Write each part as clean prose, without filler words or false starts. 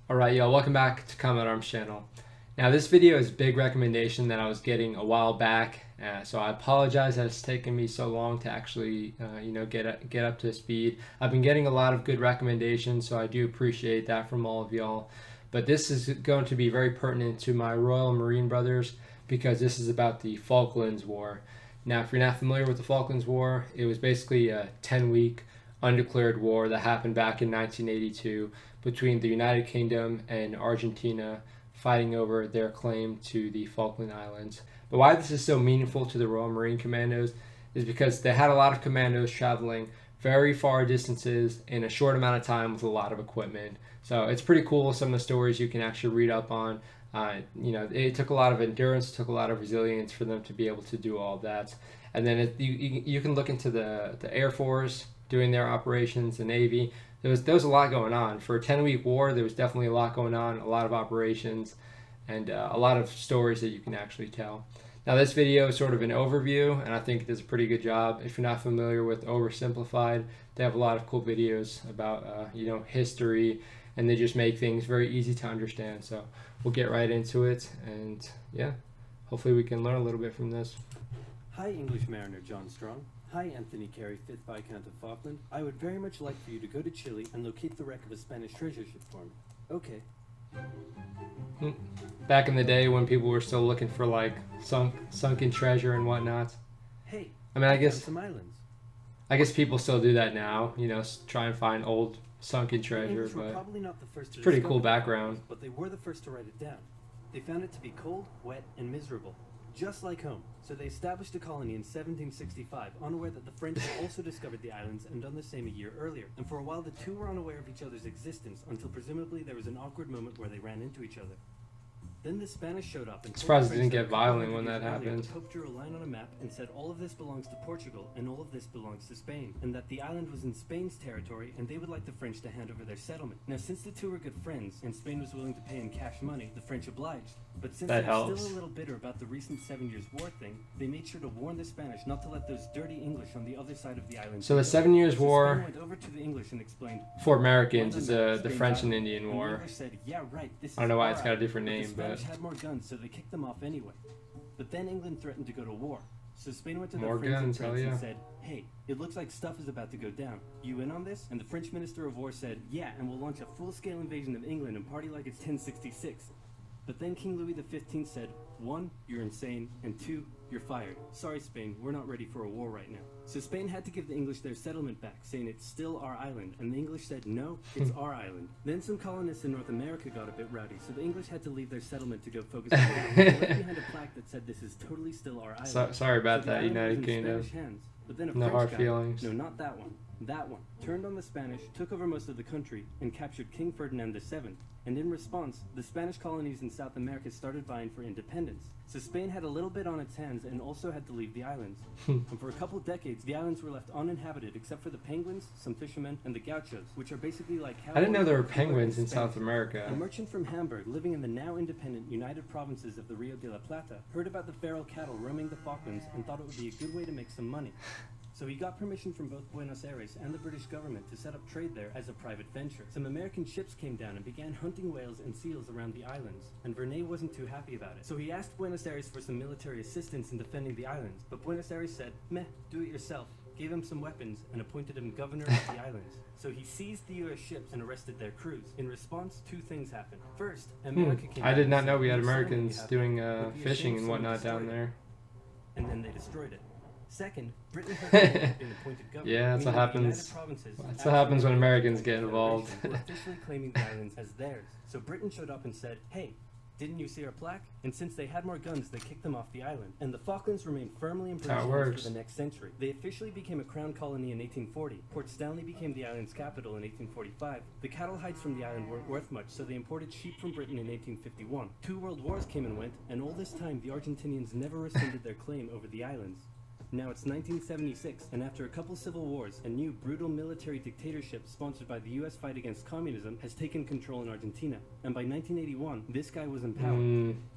Alright, y'all, welcome back to Combat Arms channel. Now this video is a big recommendation that I was getting a while back, so I apologize that it's taken me so long to actually get up to speed. I've been getting a lot of good recommendations, so I do appreciate that from all of y'all. But this is going to be very pertinent to my Royal Marine brothers because this is about the Falklands War. Now, if you're not familiar with the Falklands War, it was basically a 10-week undeclared war that happened back in 1982 between the United Kingdom and Argentina, fighting over their claim to the Falkland Islands. But why this is so meaningful to the Royal Marine Commandos is because they had a lot of commandos traveling very far distances in a short amount of time with a lot of equipment. So it's pretty cool, some of the stories you can actually read up on. It took a lot of endurance, took a lot of resilience for them to be able to do all that. And then you can look into the Air Force doing their operations, the Navy. There was a lot going on. For a 10-week war, there was definitely a lot going on, a lot of operations, and a lot of stories that you can actually tell. Now this video is sort of an overview, and I think it does a pretty good job. If you're not familiar with Oversimplified, they have a lot of cool videos about history, and they just make things very easy to understand. So we'll get right into it, and yeah, hopefully we can learn a little bit from this. Hi, English Mariner John Strong. Hi, Anthony Carey, 5th Viscount of Falkland. I would very much like for you to go to Chile and locate the wreck of a Spanish treasure ship for me. Okay. Back in the day when people were still looking for like sunken treasure and whatnot. Hey, I mean, I guess some islands. I guess people still do that now. Try and find old sunken treasure, Were but probably not the first to pretty discover cool the background. islands, but they were the first to write it down. They found it to be cold, wet, and miserable, just like home. So they established a colony in 1765, unaware that the French had also discovered the islands and done the same a year earlier. And for a while the two were unaware of each other's existence until presumably there was an awkward moment where they ran into each other. Then the Spanish showed up and surprised it didn't get violent when that happened. The Pope drew a line on a map and said all of this belongs to Portugal and all of this belongs to Spain, and that the island was in Spain's territory and they would like the French to hand over their settlement. Now since the two were good friends and Spain was willing to pay in cash money, the French obliged. But since they're still a little bitter about the recent 7 Years' War thing, they made sure to warn the Spanish not to let those dirty English on the other side of the island. So the 7 Years' War Spain went over to the English and explained, for Americans is the French and Indian War. And the English said, yeah, right, this I don't know why is it's got a different name, the Spanish had more guns, so they kicked them off anyway. But then England threatened to go to war. So Spain went to their friends in France and said, hey, it looks like stuff is about to go down. You in on this? And the French Minister of War said, yeah, and we'll launch a full-scale invasion of England and party like it's 1066. But then King Louis XV said, 1, you're insane, and 2, you're fired. Sorry, Spain, we're not ready for a war right now. So Spain had to give the English their settlement back, saying it's still our island, and the English said, no, it's our island. Then some colonists in North America got a bit rowdy, so the English had to leave their settlement to go focus on the island. They left behind a plaque that said this is totally still our island. Sorry about so that, United Kingdom. But then a no French hard guy, feelings. no, not that one. That one turned on the Spanish, took over most of the country, and captured King Ferdinand VII. And in response, the Spanish colonies in South America started vying for independence. So Spain had a little bit on its hands and also had to leave the islands. And for a couple decades, the islands were left uninhabited except for the penguins, some fishermen, and the gauchos, which are basically like I didn't know there were penguins in South America. A merchant from Hamburg, living in the now independent United Provinces of the Rio de la Plata, heard about the feral cattle roaming the Falklands and thought it would be a good way to make some money. So he got permission from both Buenos Aires and the British government to set up trade there as a private venture. Some American ships came down and began hunting whales and seals around the islands, and Vernet wasn't too happy about it. So he asked Buenos Aires for some military assistance in defending the islands, but Buenos Aires said, meh, do it yourself, gave him some weapons, and appointed him governor of the islands. So he seized the US ships and arrested their crews. In response, two things happened. First, America came I did not and know we said, had Americans doing fishing and someone whatnot destroyed down it. there. And then they destroyed it. Second, Britain had been appointed governor. Yeah, that's what happens. That's what happens when Americans get involved. Were officially claiming the islands as theirs. So Britain showed up and said, hey, didn't you see our plaque? And since they had more guns, they kicked them off the island. And the Falklands remained firmly in British hands for the next century. They officially became a crown colony in 1840. Port Stanley became the island's capital in 1845. The cattle hides from the island weren't worth much, so they imported sheep from Britain in 1851. 2 world wars came and went, and all this time the Argentinians never rescinded their claim over the islands. Now it's 1976, and after a couple civil wars, a new brutal military dictatorship sponsored by the US fight against communism has taken control in Argentina. And by 1981, this guy was in power.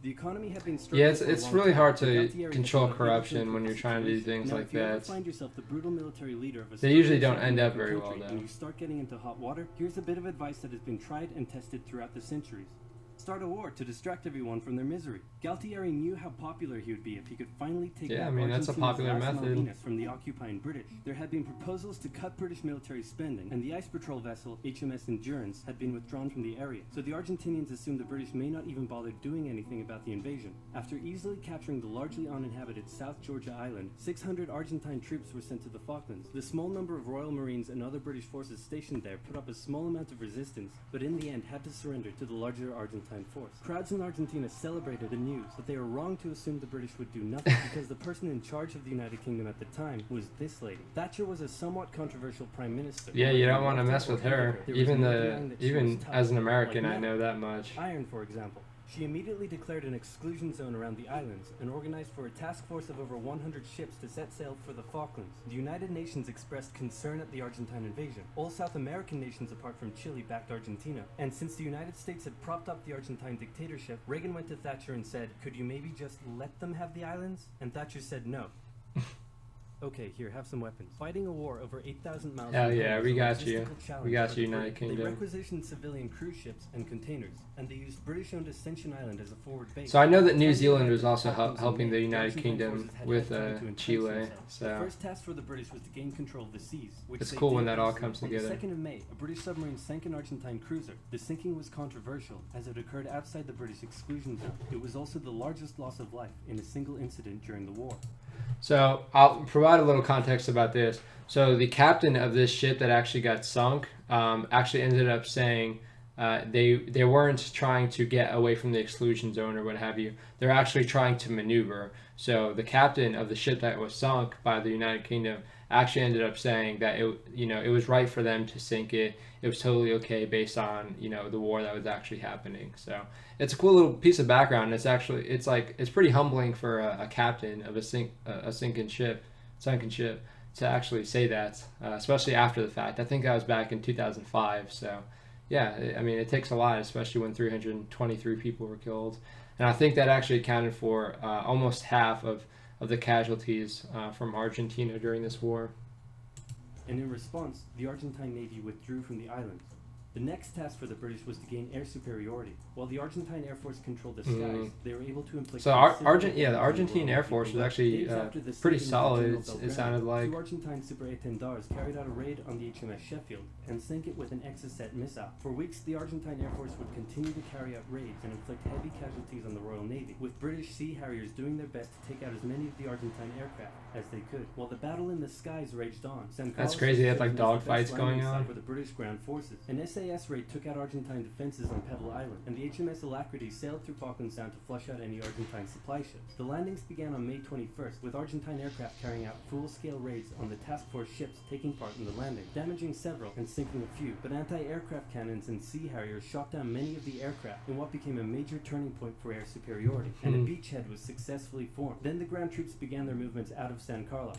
The economy had been struggling. Yeah, it's really hard to control corruption when you're trying to do things like that. Find yourself the brutal military leader of a they usually don't end up very well, though. And you start getting into hot water, here's a bit of advice that has been tried and tested throughout the centuries. Start a war to distract everyone from their misery. Galtieri knew how popular he would be if he could finally take that's a popular method. Malvinas from the occupying British. There had been proposals to cut British military spending, and the ice patrol vessel HMS Endurance had been withdrawn from the area. So the Argentinians assumed the British may not even bother doing anything about the invasion. After easily capturing the largely uninhabited South Georgia island, 600 Argentine troops were sent to the Falklands. The small number of Royal Marines and other British forces stationed there put up a small amount of resistance, but in the end had to surrender to the larger Argentine force. Crowds in Argentina celebrated the news, but they were wrong to assume the British would do nothing because the person in charge of the United Kingdom at the time was this lady. Thatcher was a somewhat controversial prime minister. Yeah, you don't want to mess with her. Even as an American, I know that much. Iron, for example. She immediately declared an exclusion zone around the islands and organized for a task force of over 100 ships to set sail for the Falklands. The United Nations expressed concern at the Argentine invasion. All South American nations apart from Chile backed Argentina. And since the United States had propped up the Argentine dictatorship, Reagan went to Thatcher and said, "Could you maybe just let them have the islands?" And Thatcher said no. Okay, here, have some weapons. Fighting a war over 8,000 miles. Hell yeah, we got you. We got you, United Kingdom. They requisitioned civilian cruise ships and containers, and they used British-owned Ascension Island as a forward base. So I know that New Zealand was also helping the United Kingdom with Chile. So the first task for the British was to gain control of the seas. It's cool when that all comes together. On the 2nd of May, a British submarine sank an Argentine cruiser. The sinking was controversial, as it occurred outside the British exclusion zone. It was also the largest loss of life in a single incident during the war. So I'll provide a little context about this. So the captain of this ship that actually got sunk actually ended up saying they weren't trying to get away from the exclusion zone or what have you. They're actually trying to maneuver. So the captain of the ship that was sunk by the United Kingdom actually ended up saying that it was right for them to sink it. It was totally okay based on the war that was actually happening. So it's a cool little piece of background. It's pretty humbling for a captain of a sunken ship to actually say that, especially after the fact. I think that was back in 2005. So yeah, I mean, it takes a lot, especially when 323 people were killed, and I think that actually accounted for almost half of the casualties from Argentina during this war. And in response, the Argentine Navy withdrew from the islands. The next task for the British was to gain air superiority. While the Argentine Air Force controlled the skies, they were able to inflict... So the Argentine Air Force was actually pretty solid, it sounded like. 2 Argentine Super Étendards carried out a raid on the HMS Sheffield and sank it with an Exocet missile. For weeks, the Argentine Air Force would continue to carry out raids and inflict heavy casualties on the Royal Navy, with British Sea Harriers doing their best to take out as many of the Argentine aircraft as they could. While the battle in the skies raged on, that's crazy, they had like dogfights going on. For the British ground forces. An SAS raid took out Argentine defenses on Pebble Island, and the HMS Alacrity sailed through Falklands Sound to flush out any Argentine supply ships. The landings began on May 21st, with Argentine aircraft carrying out full-scale raids on the task force ships taking part in the landing, damaging several and sinking a few. But anti-aircraft cannons and Sea Harriers shot down many of the aircraft in what became a major turning point for air superiority, and a beachhead was successfully formed. Then the ground troops began their movements out of San Carlos.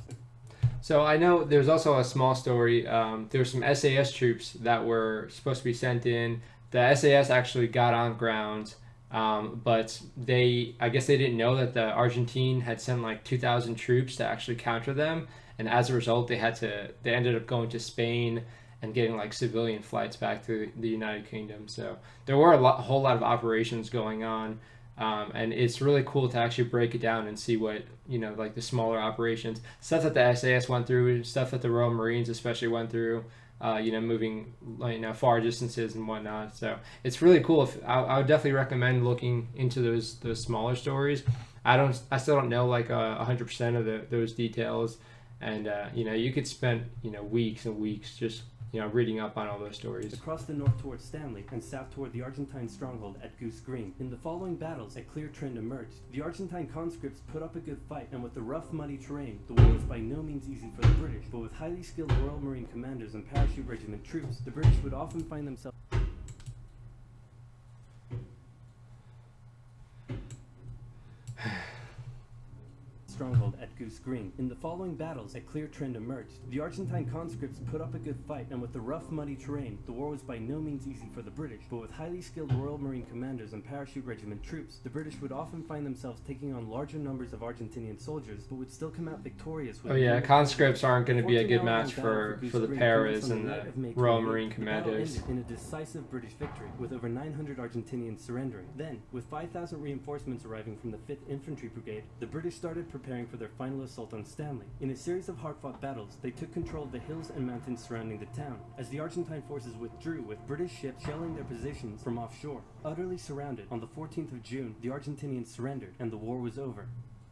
So I know there's also a small story. There were some SAS troops that were supposed to be sent in. The SAS actually got on ground, but I guess they didn't know that the Argentine had sent like 2,000 troops to actually counter them, and as a result, they ended up going to Spain and getting like civilian flights back to the United Kingdom. So there were a whole lot of operations going on. And it's really cool to actually break it down and see what, like the smaller operations, stuff that the SAS went through, stuff that the Royal Marines especially went through, moving far distances and whatnot. So it's really cool. I would definitely recommend looking into those smaller stories. I still don't know like 100% of those details, and you could spend weeks and weeks just reading up on all those stories. Across the north towards Stanley and south toward the Argentine stronghold at Goose Green. In the following battles, a clear trend emerged. The Argentine conscripts put up a good fight, and with the rough, muddy terrain, the war was by no means easy for the British. But with highly skilled Royal Marine commanders and parachute regiment troops, the British would often find themselves stronghold at Goose Green. In the following battles, a clear trend emerged. The Argentine conscripts put up a good fight, and with the rough, muddy terrain, the war was by no means easy for the British. But with highly skilled Royal Marine commanders and parachute regiment troops, the British would often find themselves taking on larger numbers of Argentinian soldiers, but would still come out victorious with conscripts aren't going to be a good match for the Paras and the Royal Marine Commandos. In a decisive British victory, with over 900 Argentinians surrendering. Then, with 5,000 reinforcements arriving from the 5th Infantry Brigade, the British started preparing for their final assault on Stanley. In a series of hard-fought battles, they took control of the hills and mountains surrounding the town, as the Argentine forces withdrew, with British ships shelling their positions from offshore. Utterly surrounded, on the 14th of June, the Argentinians surrendered, and the war was over.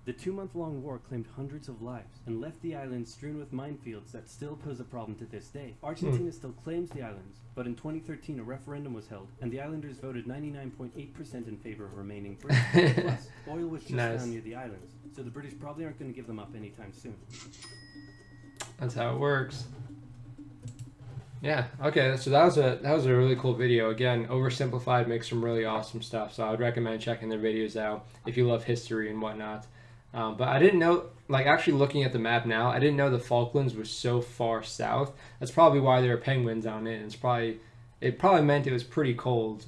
The 2-month-long war claimed hundreds of lives and left the islands strewn with minefields that still pose a problem to this day. Argentina still claims the islands, but in 2013 a referendum was held, and the islanders voted 99.8% in favor of remaining British. Plus, oil was just found near the islands, so the British probably aren't going to give them up anytime soon. That's how it works. Yeah, okay, so that was a really cool video. Again, oversimplified, makes some really awesome stuff, so I would recommend checking their videos out if you love history and whatnot. But I didn't know, like actually looking at the map now, I didn't know the Falklands was so far south. That's probably why there are penguins on it. And it probably meant it was pretty cold.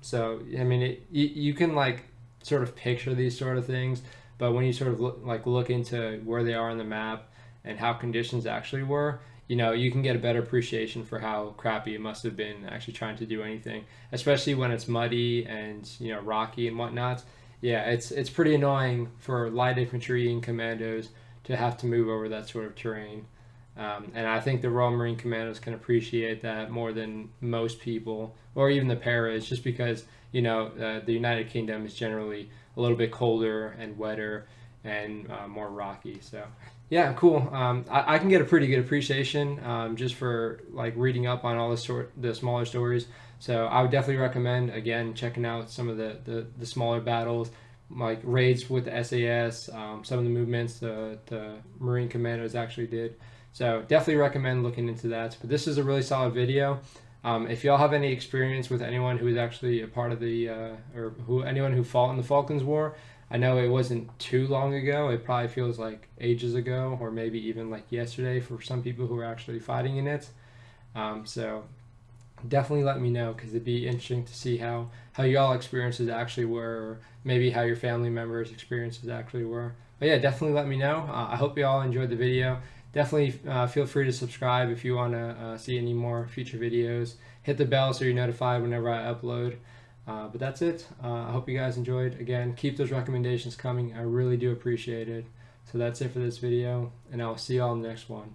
So I mean, you can like sort of picture these sort of things, but when you sort of look into where they are on the map and how conditions actually were, you know, you can get a better appreciation for how crappy it must have been actually trying to do anything, especially when it's muddy and, you know, rocky and whatnot. Yeah, it's pretty annoying for light infantry and commandos to have to move over that sort of terrain. And I think the Royal Marine Commandos can appreciate that more than most people, or even the Paras, just because, you know, the United Kingdom is generally a little bit colder and wetter and more rocky. So yeah, cool. I can get a pretty good appreciation just for like reading up on all the smaller stories. So I would definitely recommend, again, checking out some of the smaller battles, like raids with the SAS, some of the movements the Marine Commandos actually did. So definitely recommend looking into that. But this is a really solid video. If y'all have any experience with anyone who is actually a part of the, anyone who fought in the Falklands War, I know it wasn't too long ago. It probably feels like ages ago, or maybe even like yesterday for some people who are actually fighting in it. So definitely let me know, because it'd be interesting to see how y'all experiences actually were, or maybe how your family members' experiences actually were. But yeah, definitely let me know. I hope you all enjoyed the video. Definitely feel free to subscribe if you want to see any more future videos. Hit the bell so you're notified whenever I upload. But that's it. I hope you guys enjoyed. Again, keep those recommendations coming. I really do appreciate it. So that's it for this video, and I'll see you all in the next one.